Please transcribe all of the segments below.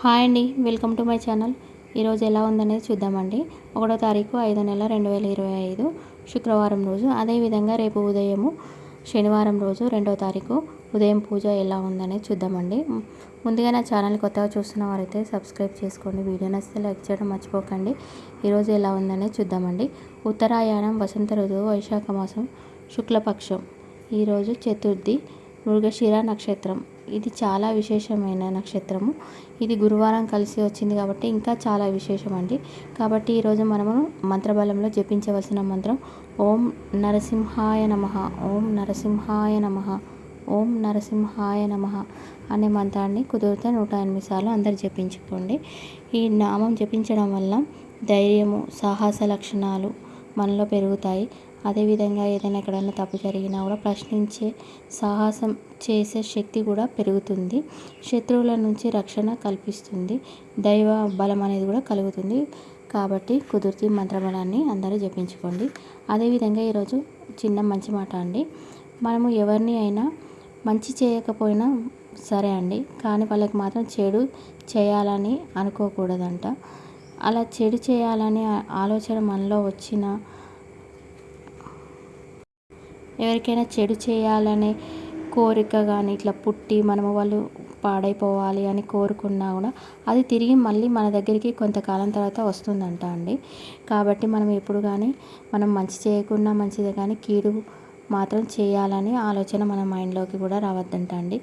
Hi అండి, welcome to my channel. ఈరోజు ఎలా ఉందనేది చూద్దామండి. 1వ తారీఖు 5వ నెల 2025 శుక్రవారం రోజు. అదేవిధంగా రేపు ఉదయము శనివారం రోజు 2వ తారీఖు ఉదయం పూజ ఎలా ఉందనేది చూద్దామండి. ముందుగా నా ఛానల్ కొత్తగా చూస్తున్న వారైతే సబ్స్క్రైబ్ చేసుకోండి. వీడియో నచ్చితే లైక్ చేయడం మర్చిపోకండి. ఈరోజు ఎలా ఉందనేది చూద్దామండి. ఉత్తరాయణం వసంత ఋతువు వైశాఖ మాసం శుక్లపక్షం. ఈరోజు చతుర్థి మృగశిర నక్షత్రం. ఇది చాలా విశేషమైన నక్షత్రము. ఇది గురువారం కలిసి వచ్చింది కాబట్టి ఇంకా చాలా విశేషం అండి. కాబట్టి ఈరోజు మనము మంత్రబలంలో జపించవలసిన మంత్రం ఓం నరసింహాయ నమః, ఓం నరసింహాయ నమః, ఓం నరసింహాయ నమః అనే మంత్రాన్ని కుదిరితే 108 సార్లు అందరు జపించుకోండి. ఈ నామం జపించడం వల్ల ధైర్యము, సాహస లక్షణాలు మనలో పెరుగుతాయి. అదేవిధంగా ఏదైనా ఎక్కడైనా తప్పు జరిగినా కూడా ప్రశ్నించే సాహసం చేసే శక్తి కూడా పెరుగుతుంది. శత్రువుల నుంచి రక్షణ కల్పిస్తుంది. దైవ బలం అనేది కూడా కలుగుతుంది. కాబట్టి కుదిరితే మంత్రబలాన్ని అందరూ జపించుకోండి. అదేవిధంగా ఈరోజు చిన్న మంచి మాట అండి. మనము ఎవరిని అయినా మంచి చేయకపోయినా సరే అండి, కానీ వాళ్ళకి మాత్రం చెడు చేయాలని అనుకోకూడదంట. అలా చెడు చేయాలని ఆలోచన మనలో వచ్చిన ఎవరికైనా చెడు చేయాలనే కోరిక కానీ ఇట్లా పుట్టి మనము వాళ్ళు పాడైపోవాలి అని కోరుకున్నా కూడా అది తిరిగి మళ్ళీ మన దగ్గరికి కొంతకాలం తర్వాత వస్తుందంట అండి. కాబట్టి మనం ఎప్పుడు కానీ మనం మంచి చేయకున్నా మంచిదే, కానీ కీడు మాత్రం చేయాలని ఆలోచన మన మైండ్లోకి కూడా రావద్దంట అండి.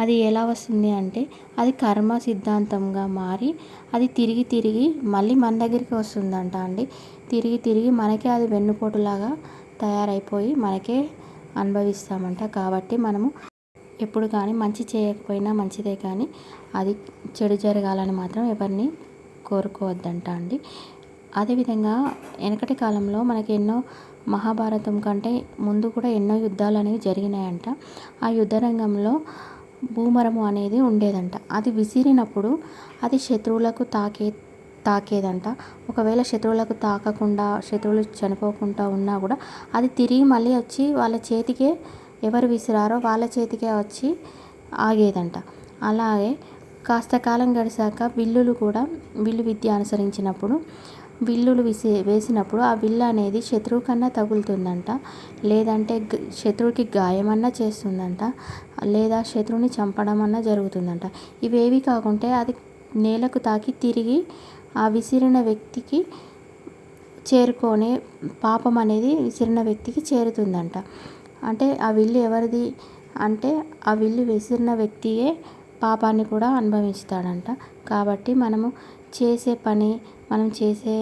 అది ఎలా వస్తుంది అంటే అది కర్మ సిద్ధాంతంగా మారి అది తిరిగి తిరిగి మళ్ళీ మన దగ్గరికి వస్తుందంట అండి. తిరిగి తిరిగి మనకే అది వెన్నుపోటులాగా తయారైపోయి మనకే అనుభవిస్తామంట. కాబట్టి మనము ఎప్పుడు కానీ మంచి చేయకపోయినా మంచిదే, కానీ అది చెడు జరగాలని మాత్రం ఎవరిని కోరుకోవద్దంట అండి. అదేవిధంగా వెనకటి కాలంలో మనకి ఎన్నో మహాభారతం కంటే ముందు కూడా ఎన్నో యుద్ధాలు అనేవి జరిగినాయంట. ఆ యుద్ధ రంగంలో భూమరము అనేది ఉండేదంట. అది విసిరినప్పుడు అది శత్రువులకు తాకేదంట. ఒకవేళ శత్రువులకు తాకకుండా శత్రువులు చనిపోకుండా ఉన్నా కూడా అది తిరిగి మళ్ళీ వచ్చి వాళ్ళ చేతికే, ఎవరు విసిరారో వాళ్ళ చేతికే వచ్చి ఆగేదంట. అలాగే కాస్త కాలం గడిచాక విల్లులు కూడా విల్లు విద్య అనుసరించినప్పుడు విల్లులు వేసినప్పుడు ఆ విల్లు అనేది శత్రువు కన్నా తగులుతుందంట, లేదంటే శత్రువుకి గాయమన్నా చేస్తుందంట, లేదా శత్రువుని చంపడం అన్నా జరుగుతుందంట. ఇవేవి కాకుంటే అది నేలకు తాకి తిరిగి ఆ విసిరిన వ్యక్తికి చేరుకునే పాపం అనేది విసిరిన వ్యక్తికి చేరుతుందంట. అంటే ఆ విల్లు ఎవరిది అంటే ఆ విల్లు విసిరిన వ్యక్తియే పాపాన్ని కూడా అనుభవిస్తాడంట. కాబట్టి మనము చేసే పని, మనం చేసే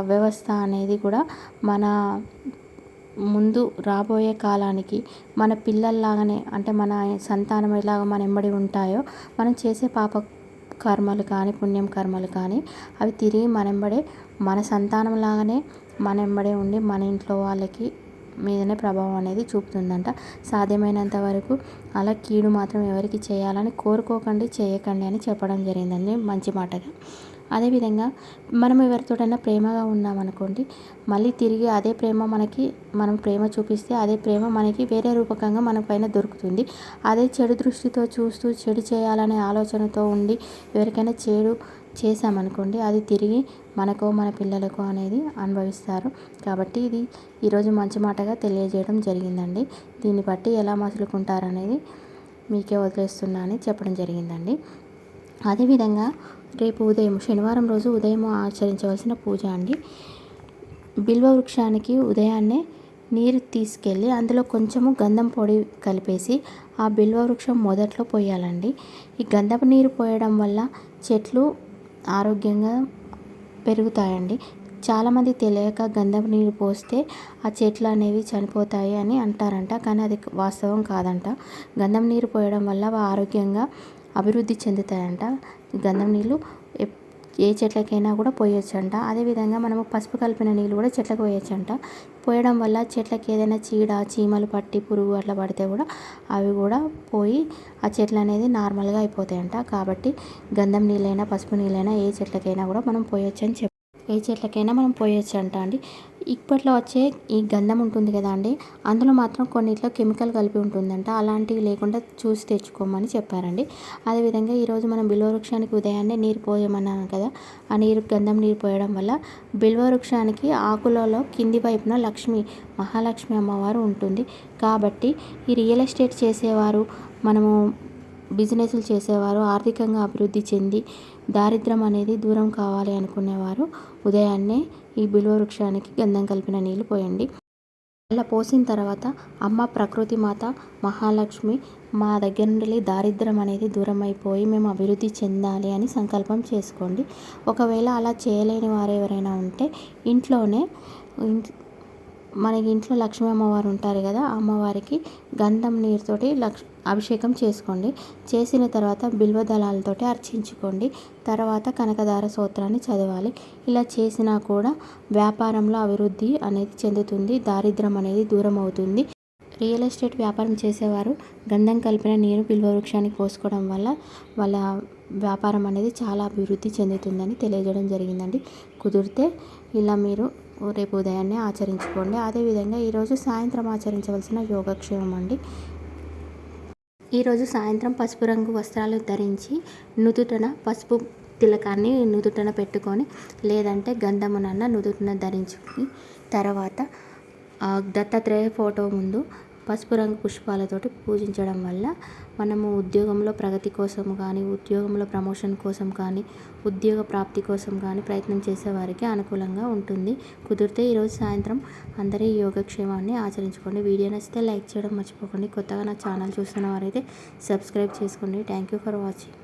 వ్యవస్థ అనేది కూడా మన ముందు రాబోయే కాలానికి మన పిల్లల్లాగానే, అంటే మన సంతానం ఎలాగ మన ఎంబడి ఉంటాయో మనం చేసే పాప కర్మలు కానీ పుణ్యం కర్మలు కానీ అవి తిరిగి మనెంబడే మన సంతానం లాగానే మనెంబడే ఉండి మన ఇంట్లో వాళ్ళకి మీదనే ప్రభావం అనేది చూపుతుందంట. సాధ్యమైనంత వరకు అలా కీడు మాత్రం ఎవరికి చేయాలని కోరుకోకండి, చేయకండి అని చెప్పడం జరిగిందండి మంచి మాటగా. అదేవిధంగా మనం ఎవరితోటైనా ప్రేమగా ఉన్నామనుకోండి, మళ్ళీ తిరిగి అదే ప్రేమ మనం ప్రేమ చూపిస్తే అదే ప్రేమ మనకి వేరే రూపకంగా మన పైన దొరుకుతుంది. అదే చెడు దృష్టితో చూస్తూ చెడు చేయాలనే ఆలోచనతో ఉండి ఎవరికైనా చెడు చేశామనుకోండి, అది తిరిగి మనకో మన పిల్లలకో అనేది అనుభవిస్తారు. కాబట్టి ఇది ఈరోజు మంచి మాటగా తెలియజేయడం జరిగిందండి. దీన్ని బట్టి ఎలా మసులుకుంటారనేది మీకే వదిలేస్తున్నా అని చెప్పడం జరిగిందండి. అదేవిధంగా రేపు ఉదయం శనివారం రోజు ఉదయం ఆచరించవలసిన పూజ అండి. బిల్వ వృక్షానికి ఉదయాన్నే నీరు తీసుకెళ్ళి అందులో కొంచెము గంధం పొడి కలిపేసి ఆ బిల్వ వృక్షం మొదట్లో పోయాలండి. ఈ గంధపు నీరు పోయడం వల్ల చెట్లు ఆరోగ్యంగా పెరుగుతాయండి. చాలామంది తెలియక గంధపు నీరు పోస్తే ఆ చెట్లు అనేవి చనిపోతాయి అని అంటారంట, కానీ అది వాస్తవం కాదంట. గంధం నీరు పోయడం వల్ల ఆరోగ్యంగా అభివృద్ధి చెందుతాయంట. గంధం నీళ్ళు ఏ చెట్లకైనా కూడా పోయొచ్చంట. అదేవిధంగా మనము పసుపు కలిపిన నీళ్ళు కూడా చెట్లకు పోయొచ్చంట. పోయడం వల్ల చెట్లకి ఏదైనా చీమలు పట్టి పురుగు అట్లా పడితే కూడా అవి కూడా పోయి ఆ చెట్లు అనేది నార్మల్గా అయిపోతాయంట. కాబట్టి గంధం నీళ్ళైనా పసుపు నీళ్ళైనా ఏ చెట్లకైనా కూడా మనం పోయొచ్చని ఏ చెట్లకైనా మనం పోయొచ్చు అండి. ఇప్పట్లో వచ్చే ఈ గంధం ఉంటుంది కదా అండి, అందులో మాత్రం కొన్నిట్లో కెమికల్ కలిపి ఉంటుందంట. అలాంటివి లేకుండా చూసి తెచ్చుకోమని చెప్పారండి. అదేవిధంగా ఈరోజు మనం బిల్వవృక్షానికి ఉదయాన్నే నీరు పోయమన్నాను కదా, ఆ నీరు గంధం నీరు పోయడం వల్ల బిల్వవృక్షానికి ఆకులలో కింది వైపున మహాలక్ష్మి అమ్మవారు ఉంటుంది. కాబట్టి ఈ రియల్ ఎస్టేట్ చేసేవారు, మనము బిజినెస్లు చేసేవారు, ఆర్థికంగా అభివృద్ధి చెంది దారిద్ర్యం అనేది దూరం కావాలి అనుకునేవారు ఉదయాన్నే ఈ బిల్వ వృక్షానికి గంధం కలిపిన నీళ్ళు పోయండి. అలా పోసిన తర్వాత అమ్మ ప్రకృతి మాత మహాలక్ష్మి మా దగ్గర నుండి దారిద్ర్యం అనేది దూరం అయిపోయి మేము అభివృద్ధి చెందాలి అని సంకల్పం చేసుకోండి. ఒకవేళ అలా చేయలేని వారు ఎవరైనా ఉంటే ఇంట్లోనే మనకి ఇంట్లో లక్ష్మీ అమ్మవారు ఉంటారు కదా, అమ్మవారికి గంధం నీరుతోటి అభిషేకం చేసుకోండి. చేసిన తర్వాత బిల్వ దళాలతోటి అర్చించుకోండి. తర్వాత కనకదార స్తోత్రాన్ని చదవాలి. ఇలా చేసినా కూడా వ్యాపారంలో అభివృద్ధి అనేది చెందుతుంది, దారిద్ర్యం అనేది దూరం అవుతుంది. రియల్ ఎస్టేట్ వ్యాపారం చేసేవారు గంధం కలిపిన నీరు బిల్వ వృక్షానికి పోసుకోవడం వల్ల వాళ్ళ వ్యాపారం అనేది చాలా అభివృద్ధి చెందుతుందని తెలియజేయడం జరిగిందండి. కుదిరితే ఇలా మీరు రేపు ఉదయాన్నే ఆచరించుకోండి. అదేవిధంగా ఈరోజు సాయంత్రం ఆచరించవలసిన యోగక్షేమం అండి. ఈరోజు సాయంత్రం పసుపు రంగు వస్త్రాలు ధరించి నుదుటన పసుపు తిలకాన్ని నుదుటన పెట్టుకొని, లేదంటే గంధమునన్న నుదుటన ధరించుకుని తర్వాత దత్తాత్రేయ ఫోటో ముందు పసుపు రంగు పుష్పాలతోటి పూజించడం వల్ల మనము ఉద్యోగంలో ప్రగతి కోసం కానీ, ఉద్యోగంలో ప్రమోషన్ కోసం కానీ, ఉద్యోగ ప్రాప్తి కోసం కానీ ప్రయత్నం చేసేవారికి అనుకూలంగా ఉంటుంది. కుదిరితే ఈరోజు సాయంత్రం అందరి యోగక్షేమాన్ని ఆచరించుకోండి. వీడియో నచ్చితే లైక్ చేయడం మర్చిపోకండి. కొత్తగా నా ఛానల్ చూస్తున్న వారైతే సబ్స్క్రైబ్ చేసుకోండి. Thank you for watching.